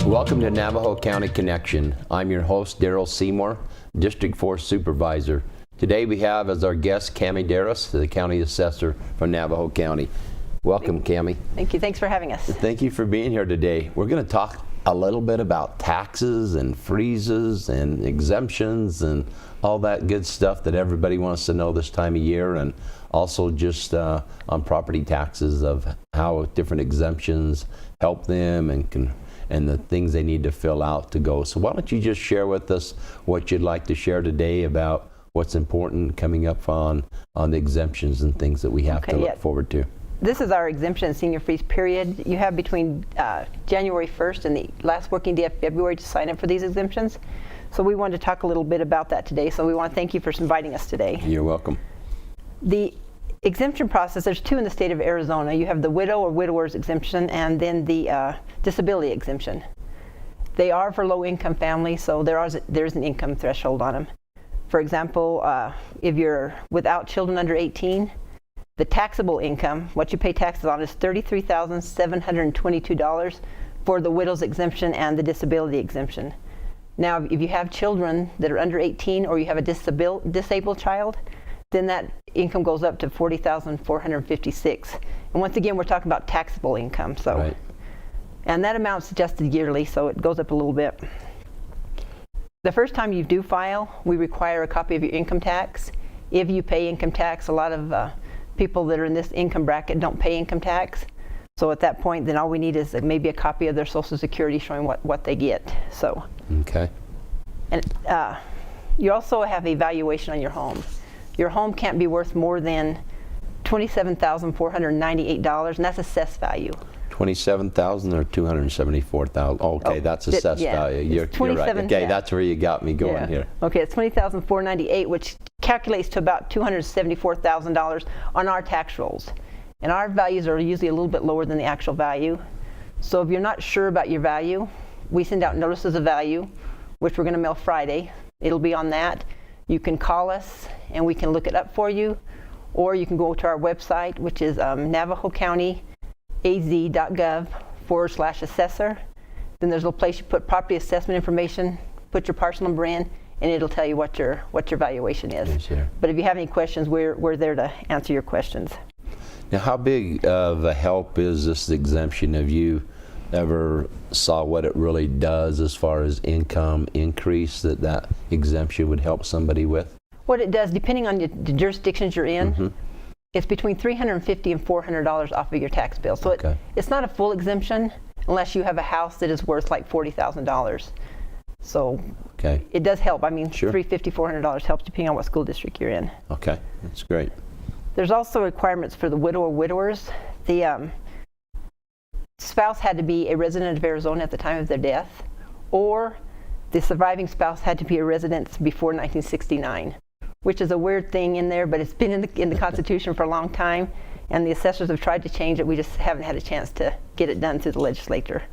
Welcome to Navajo County Connection. I'm your host, Daryl Seymour, District 4 Supervisor. Today we have as our guest Cami Darris, the County Assessor from Navajo County. Welcome, Cami. Thank you. Thanks for having us. Thank you for being here today. We're going to talk a little bit about taxes and freezes and exemptions and all that good stuff that everybody wants to know this time of year, and also just on property taxes of how different exemptions help them and the things they need to fill out to go. So why don't you just share with us what you'd like to share today about what's important coming up on the exemptions and things that we have to look forward to. This is our exemption and senior freeze period. You have between January 1st and the last working day of February to sign up for these exemptions. So we wanted to talk a little bit about that today. So we want to thank you for inviting us today. You're welcome. The exemption process, there's two in the state of Arizona. You have the widow or widower's exemption and then the disability exemption. They are for low-income families, so there's an income threshold on them. For example, if you're without children under 18, the taxable income, what you pay taxes on, is $33,722 for the widow's exemption and the disability exemption. Now, if you have children that are under 18 or you have a disabled child, then that income goes up to $40,456. And once again, we're talking about taxable income. So, right. And that amount's adjusted yearly, so it goes up a little bit. The first time you do file, we require a copy of your income tax. If you pay income tax, a lot of people that are in this income bracket don't pay income tax. So at that point, then all we need is maybe a copy of their Social Security showing what they get. So. Okay. And you also have a valuation on your home. Your home can't be worth more than $27,498, and that's assessed value. 27,000 or 274,000? Okay, that's assessed value. You're right. Okay, that's where you got me going here. Okay, it's 20,498, which calculates to about $274,000 on our tax rolls. And our values are usually a little bit lower than the actual value. So if you're not sure about your value, we send out notices of value, which we're going to mail Friday. It'll be on that. You can call us and we can look it up for you, or you can go to our website, which is navajocountyaz.gov/assessor. Then there's a little place you put property assessment information, put your parcel number in, and it'll tell you what your valuation is. Sure. But if you have any questions, we're there to answer your questions. Now, how big of a help is this exemption? Have you ever saw what it really does as far as income increase that exemption would help somebody with? What it does, depending on the jurisdictions you're in, it's between $350 and $400 off of your tax bill. So it's not a full exemption unless you have a house that is worth like $40,000. So it does help. I mean, sure. $350, $400 helps depending on what school district you're in. Okay, that's great. There's also requirements for the widow or widowers. The spouse had to be a resident of Arizona at the time of their death, or the surviving spouse had to be a resident before 1969, which is a weird thing in there, but it's been in the Constitution for a long time, and the assessors have tried to change it. We just haven't had a chance to get it done through the legislature.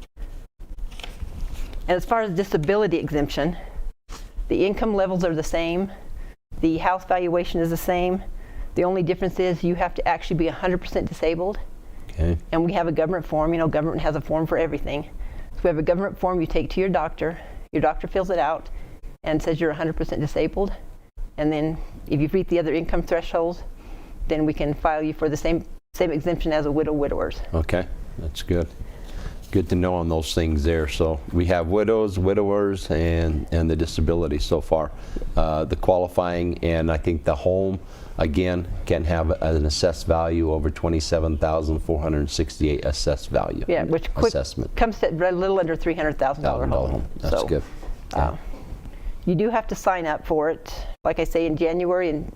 And as far as disability exemption, the income levels are the same. The house valuation is the same. The only difference is you have to actually be 100% disabled. Okay. And we have a government form. You know, government has a form for everything. So we have a government form you take to your doctor. Your doctor fills it out and says you're 100% disabled. And then if you meet the other income thresholds, then we can file you for the same exemption as a widowers. Okay, that's good. Good to know on those things there. So we have widows, widowers, and the disability so far. The qualifying, and I think the home, again, can have an assessed value over $27,468 assessed value. Yeah, which comes to a little under $300,000 home. That's good. You do have to sign up for it, like I say, in January and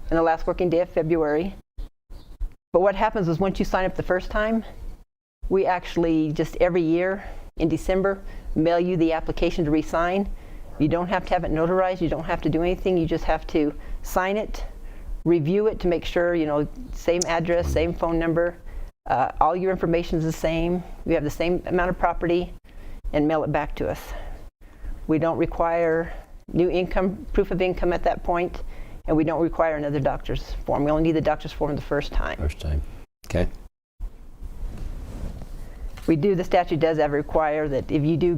the last working day of February. But what happens is once you sign up the first time, we actually just every year in December mail you the application to re-sign. You don't have to have it notarized. You don't have to do anything. You just have to sign it, review it to make sure, you know, same address, same phone number, all your information is the same. You have the same amount of property, and mail it back to us. We don't require new income, proof of income at that point, and we don't require another doctor's form. We only need the doctor's form the first time. First time. Okay. We do, the statute does ever require that if you do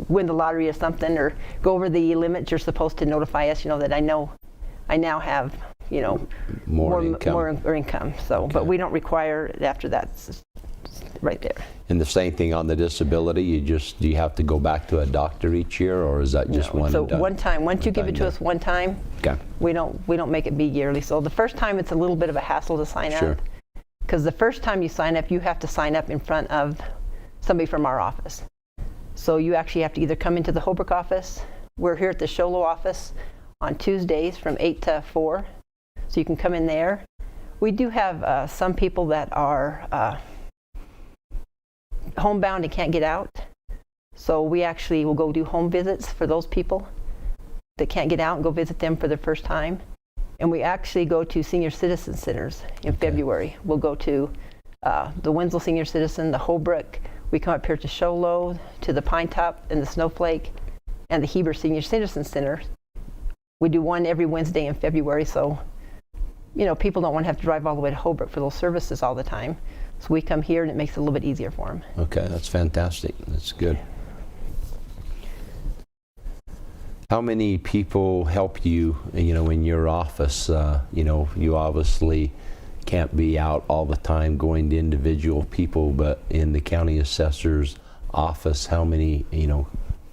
win the lottery or something, or go over the limits, you're supposed to notify us, that I now have, More income. more income. So, Okay. but we don't require it after that. It's right there. And the same thing on the disability, do you have to go back to a doctor each year, or is that just No. one So and done? one time, once you give it to done. us one time, Okay, we don't make it be yearly. So the first time it's a little bit of a hassle to sign sure. up. Because the first time you sign up, you have to sign up in front of somebody from our office. So you actually have to either come into the Holbrook office. We're here at the Sholo office on Tuesdays from 8 to 4. So you can come in there. We do have some people that are homebound and can't get out. So we actually will go do home visits for those people that can't get out and go visit them for the first time. And we actually go to senior citizen centers in February. We'll go to the Winslow Senior Citizen, the Holbrook. We come up here to Sholo, to the Pine Top and the Snowflake, and the Heber Senior Citizen Center. We do one every Wednesday in February, so people don't want to have to drive all the way to Holbrook for those services all the time. So we come here and it makes it a little bit easier for them. Okay, that's fantastic. That's good. How many people help you, in your office? You obviously can't be out all the time going to individual people, but in the county assessor's office, how many,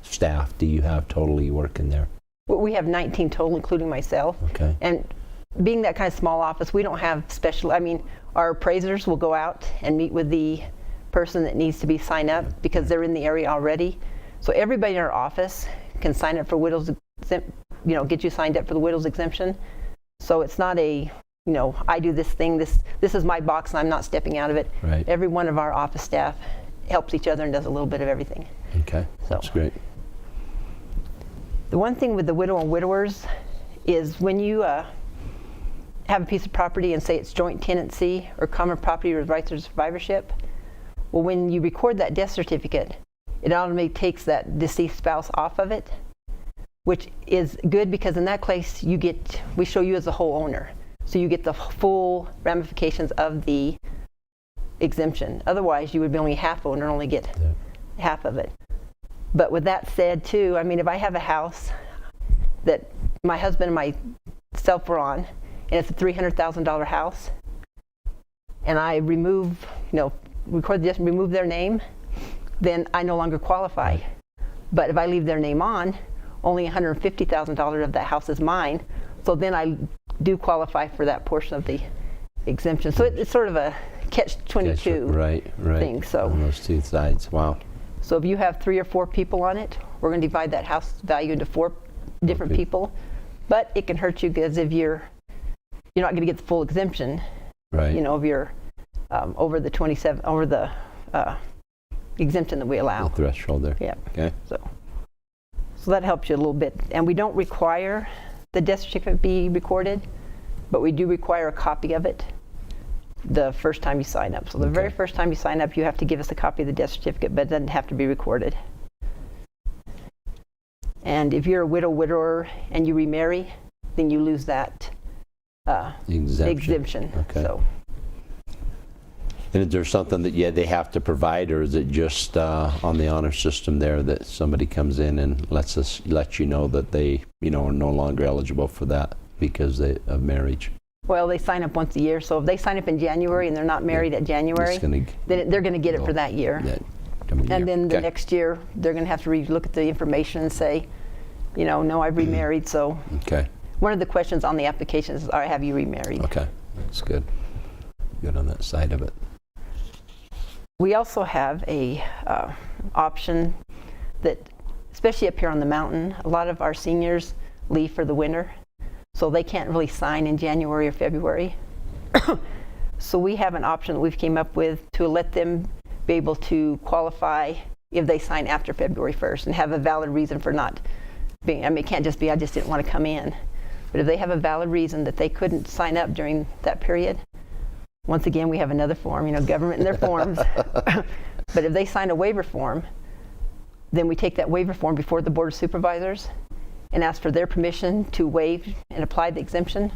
staff do you have totally working there? Well, we have 19 total, including myself. Okay. And being that kind of small office, we don't have our appraisers will go out and meet with the person that needs to be signed up because they're in the area already. So everybody in our office can sign up for widow's, get you signed up for the widow's exemption. So it's not I do this thing, this is my box and I'm not stepping out of it. Right. Every one of our office staff helps each other and does a little bit of everything. Okay, that's great. The one thing with the widow and widowers is when you have a piece of property and say it's joint tenancy or common property with rights of survivorship, well, when you record that death certificate, it automatically takes that deceased spouse off of it, which is good because in that case we show you as the whole owner. So you get the full ramifications of the exemption. Otherwise, you would be only half owner and only get half of it. But with that said, too, if I have a house that my husband and myself were on, and it's a $300,000 house, and I remove their name, then I no longer qualify. But if I leave their name on, only $150,000 of that house is mine, so then I do qualify for that portion of the exemption. So it's sort of a catch-22 right thing. So on those two sides. Wow. So if you have 3 or 4 people on it, we're going to divide that house value into 4 different people. But it can hurt you because if you're not going to get the full exemption, right? If you're over the exemption that we allow. The threshold there. Yeah. Okay. So that helps you a little bit. And we don't require the death certificate be recorded, but we do require a copy of it the first time you sign up. So the very first time you sign up, you have to give us a copy of the death certificate, but it doesn't have to be recorded. And if you're a widower, and you remarry, then you lose that exemption. Okay. So. And is there something that they have to provide, or is it just on the honor system there that somebody comes in and lets you know that they are no longer eligible for that because of marriage? Well, they sign up once a year, so if they sign up in January and they're not married at January, then they're going to get it for that year. And then the next year, they're going to have to look at the information and say, no, I've remarried. So one of the questions on the application is, have you remarried? Okay, that's good. Good on that side of it. We also have a option that, especially up here on the mountain, a lot of our seniors leave for the winter. So they can't really sign in January or February. So we have an option that we've came up with to let them be able to qualify if they sign after February 1st and have a valid reason for not being, it can't just be, I just didn't want to come in. But if they have a valid reason that they couldn't sign up during that period, once again, we have another form, government and their forms. But if they sign a waiver form, then we take that waiver form before the Board of Supervisors and ask for their permission to waive and apply the exemption,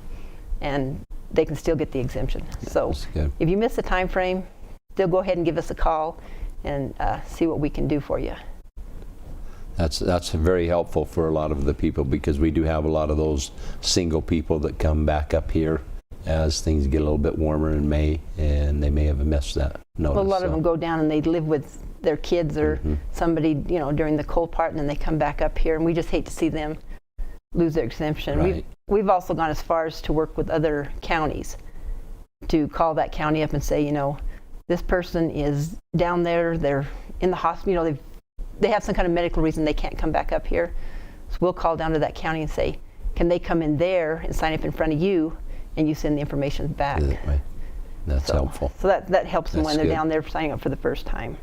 and they can still get the exemption. So if you miss the time frame, still go ahead and give us a call, and see what we can do for you. That's very helpful for a lot of the people, because we do have a lot of those single people that come back up here as things get a little bit warmer in May, and they may have missed that notice. Well, a lot of them go down and they live with their kids or somebody, during the cold part, and then they come back up here, and we just hate to see them lose their exemption. Right. We've also gone as far as to work with other counties to call that county up and say, this person is down there, they're in the hospital, they have some kind of medical reason they can't come back up here. So we'll call down to that county and say, can they come in there and sign up in front of you, and you send the information back. Right. That's helpful. So that helps them when they're good. down there signing up for the first time.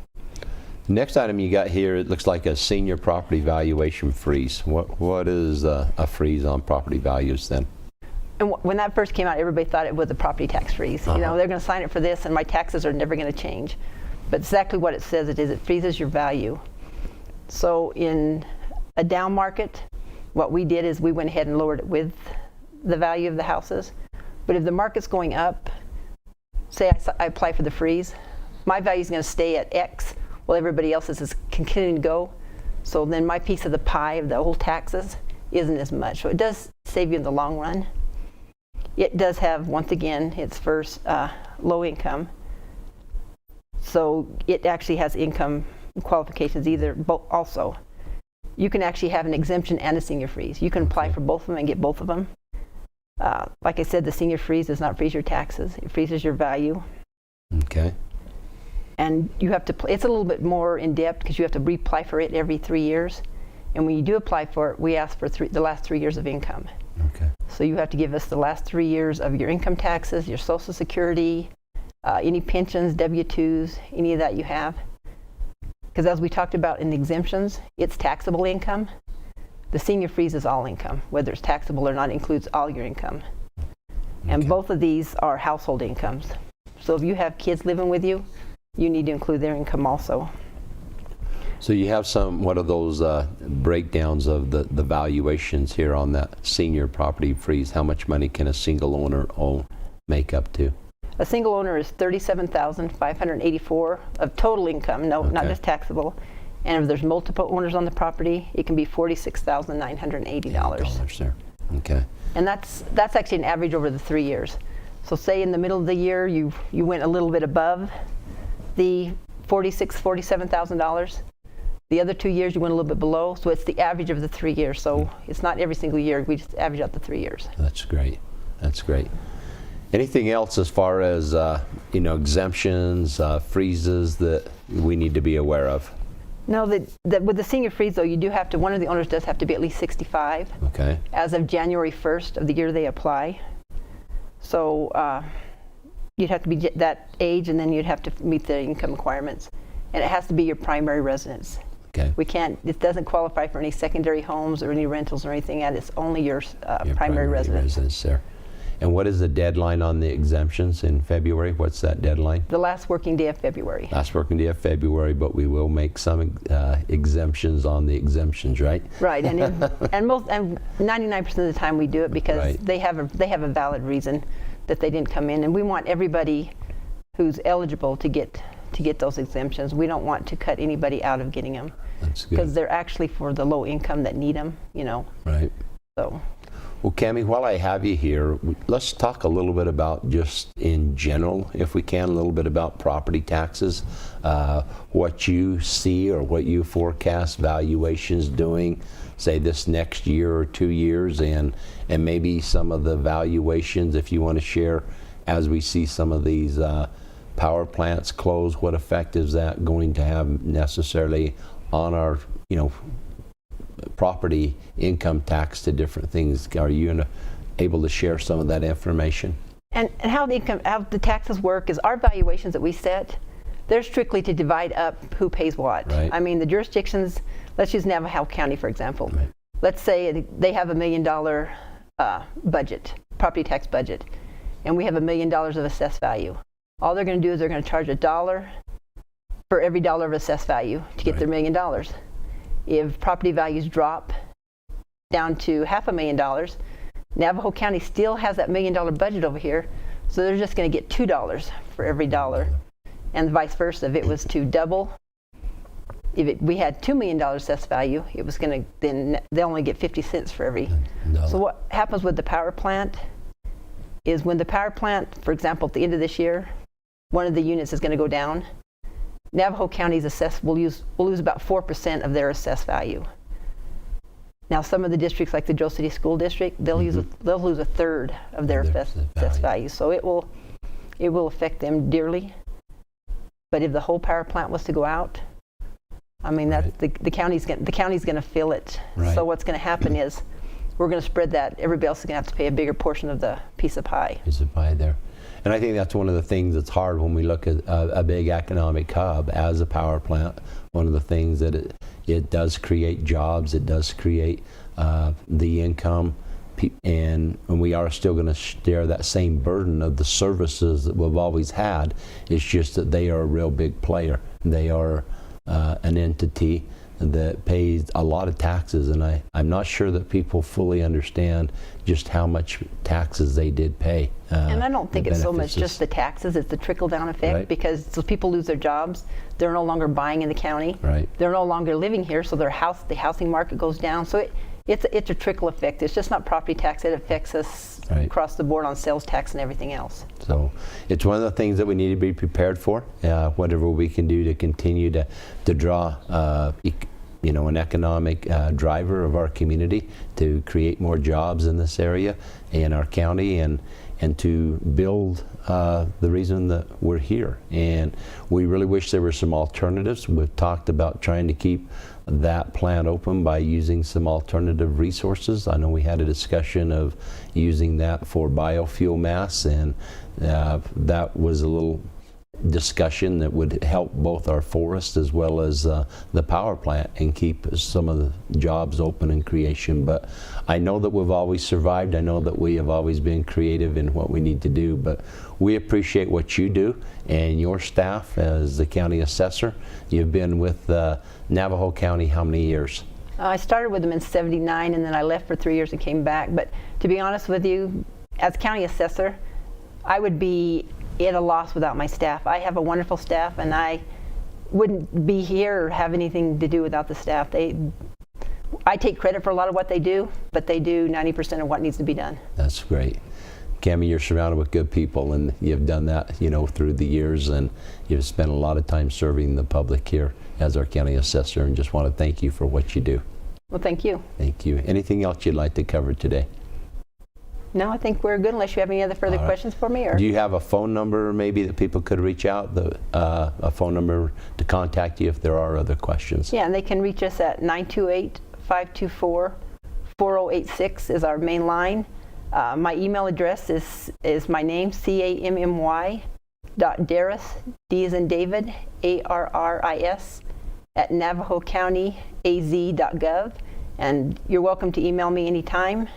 Next item you got here, it looks like a senior property valuation freeze. What is a freeze on property values then? And when that first came out, everybody thought it was a property tax freeze. They're going to sign up for this, and my taxes are never going to change. But exactly what it says it is, it freezes your value. So in a down market, what we did is we went ahead and lowered it with the value of the houses. But if the market's going up, say I apply for the freeze, my value is going to stay at X while everybody else's is continuing to go. So then my piece of the pie of the whole taxes isn't as much. So it does save you in the long run. It does have, once again, its first low income. So it actually has income qualifications also. You can actually have an exemption and a senior freeze. You can apply for both of them and get both of them. Like I said, the senior freeze does not freeze your taxes. It freezes your value. Okay. And you have to, it's a little bit more in depth because you have to reapply for it every 3 years. And when you do apply for it, we ask for the last 3 years of income. Okay. So you have to give us the last 3 years of your income taxes, your Social Security, any pensions, W-2s, any of that you have. Because as we talked about in the exemptions, it's taxable income. The senior freeze is all income, whether it's taxable or not, includes all your income. And both of these are household incomes. So if you have kids living with you, you need to include their income also. So you have what are those breakdowns of the valuations here on that senior property freeze? How much money can a single owner make up to? A single owner is $37,584 of total income, not just taxable. And if there's multiple owners on the property, it can be $46,980. There. Okay. And that's actually an average over the 3 years. So say in the middle of the year you went a little bit above the $47,000. The other 2 years you went a little bit below, so it's the average of the 3 years. So it's not every single year, we just average out the 3 years. That's great. That's great. Anything else as far as exemptions, freezes that we need to be aware of? No, that with the senior freeze though, you do have to, one of the owners does have to be at least 65 Okay. as of January 1st of the year they apply. So you'd have to be that age, and then you'd have to meet the income requirements. And it has to be your primary residence. Okay. It doesn't qualify for any secondary homes or any rentals or anything. It's only your primary residence there. And what is the deadline on the exemptions in February? What's that deadline? The last working day of February. Last working day of February, but we will make some exemptions on the exemptions, right? Right, and 99% of the time we do it because they have a valid reason that they didn't come in, and we want everybody who's eligible to get those exemptions. We don't want to cut anybody out of getting them. That's good. Because they're actually for the low income that need them, Right. So. Well, Cammie, while I have you here, let's talk a little bit about, just in general, if we can, a little bit about property taxes, what you see or what you forecast valuations doing, say this next year or 2 years, and maybe some of the valuations, if you want to share, as we see some of these power plants close, what effect is that going to have necessarily on our, property income tax to different things? Are you able to share some of that information? And how the taxes work is our valuations that we set, they're strictly to divide up who pays what. Right. I mean, the jurisdictions, let's use Navajo County, for example. Right. Let's say they have $1 million budget, property tax budget, and we have $1 million of assessed value. All they're going to do is they're going to charge $1 for every dollar of assessed value to get their $1 million. If property values drop down to $500,000, Navajo County still has that $1 million budget over here, so they're just going to get $2 for every dollar. And vice versa, if it was to double if we had $2 million assessed value, it was going to, then they'll only get 50 cents for every. No. So what happens with the power plant is when the power plant, for example, at the end of this year, one of the units is going to go down, Navajo County's assessed will lose about 4% of their assessed value. Now, some of the districts, like the Joe City School District, they'll lose a third of their assessed value. So it will affect them dearly. But if the whole power plant was to go out, I mean, that's the county's going to feel it. Right. So what's going to happen is we're going to spread that. Everybody else is going to have to pay a bigger portion of the piece of pie. Piece of pie there. And I think that's one of the things that's hard when we look at a big economic hub as a power plant. One of the things that it does create jobs, it does create the income, and we are still going to share that same burden of the services that we've always had. It's just that they are a real big player. They are an entity that pays a lot of taxes, and I'm not sure that people fully understand just how much taxes they did pay. And I don't think it's so much just the taxes, it's the trickle-down effect, because so people lose their jobs, they're no longer buying in the county, they're no longer living here, so the housing market goes down. So it's a trickle effect. It's just not property tax, it affects us across the board on sales tax and everything else. So it's one of the things that we need to be prepared for, whatever we can do to continue to draw an economic driver of our community, to create more jobs in this area, in our county, and to build the reason that we're here. And we really wish there were some alternatives. We've talked about trying to keep that plant open by using some alternative resources. I know we had a discussion of using that for biofuel mass, and that was a little discussion that would help both our forest as well as the power plant and keep some of the jobs open in creation. But I know that we've always survived. I know that we have always been creative in what we need to do, but we appreciate what you do and your staff as the county assessor. You've been with Navajo County how many years? I started with them in '79, and then I left for 3 years and came back. But to be honest with you, as county assessor, I would be at a loss without my staff. I have a wonderful staff, and I wouldn't be here or have anything to do without the staff. I take credit for a lot of what they do, but they do 90% of what needs to be done. That's great. Cammie, you're surrounded with good people, and you've done that, through the years, and you've spent a lot of time serving the public here as our county assessor, and just want to thank you for what you do. Well, thank you. Thank you. Anything else you'd like to cover today? No, I think we're good unless you have any other further questions for me. Or do you have a phone number maybe that people could reach out, a phone number to contact you if there are other questions? Yeah, and they can reach us at 928-524-4086 is our main line. My email address is my name, CAMMY.Darris, D as in David, ARRIS, at NavajoCountyAZ.gov. And you're welcome to email me anytime.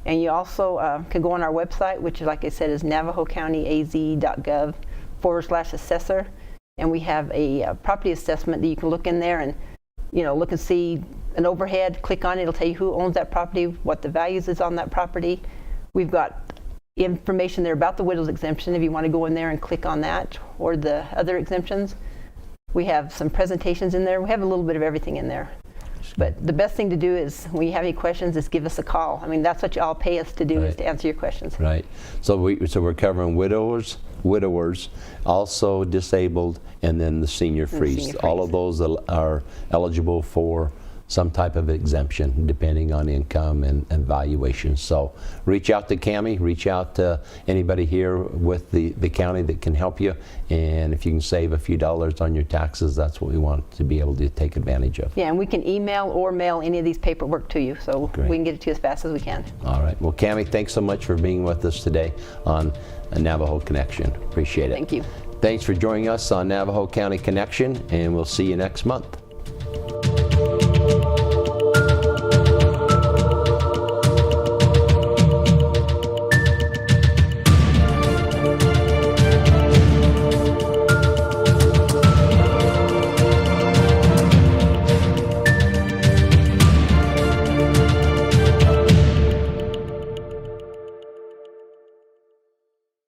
And you also can go on our website, which, like I said, is NavajoCountyAZ.gov/assessor. And we have a property assessment that you can look in there and, look and see an overhead. Click on it. It'll tell you who owns that property, what the values is on that property. We've got information there about the widow's exemption if you want to go in there and click on that, or the other exemptions. We have some presentations in there. We have a little bit of everything in there. But the best thing to do is, when you have any questions, is give us a call. I mean, that's what you all pay us to do, is to answer your questions. Right. So we're covering widowers, also disabled, and then the senior freeze. All of those are eligible for some type of exemption depending on income and valuation. So reach out to Cammie, reach out to anybody here with the county that can help you, and if you can save a few dollars on your taxes, that's what we want to be able to take advantage of. Yeah, and we can email or mail any of these paperwork to you, so we can get it to you as fast as we can. All right. Well, Cammie, thanks so much for being with us today on Navajo Connection. Appreciate it. Thank you. Thanks for joining us on Navajo County Connection, and we'll see you next month.